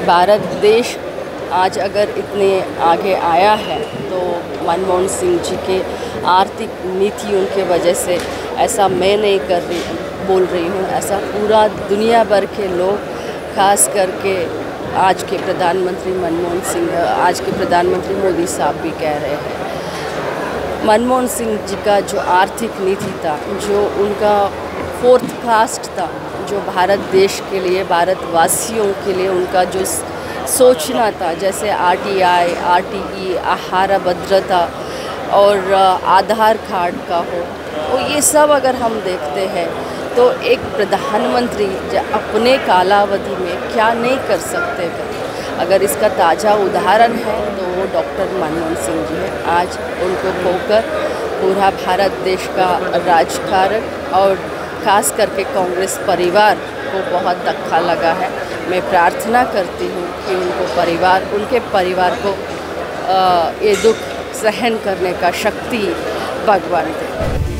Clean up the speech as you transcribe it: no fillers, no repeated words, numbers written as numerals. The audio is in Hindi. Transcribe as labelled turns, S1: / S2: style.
S1: भारत देश आज अगर इतने आगे आया है तो मनमोहन सिंह जी के आर्थिक नीतियों के वजह से, ऐसा मैं नहीं बोल रही हूँ, ऐसा पूरा दुनिया भर के लोग, खास करके आज के प्रधानमंत्री मनमोहन सिंह, आज के प्रधानमंत्री मोदी साहब भी कह रहे हैं। मनमोहन सिंह जी का जो आर्थिक नीति था, जो उनका फोर्थ कास्ट था, जो भारत देश के लिए, भारतवासियों के लिए उनका जो सोचना था, जैसे RTI, RTE, आहार भद्रता और आधार कार्ड का हो, तो ये सब अगर हम देखते हैं तो एक प्रधानमंत्री अपने कालावधि में क्या नहीं कर सकते थे। अगर इसका ताज़ा उदाहरण है तो वो डॉक्टर मनमोहन सिंह जी है। आज उनको खोकर पूरा भारत देश का राजकारण और ख़ास करके कांग्रेस परिवार को बहुत धक्का लगा है। मैं प्रार्थना करती हूँ कि उनके परिवार को ये दुख सहन करने का शक्ति भगवान दे।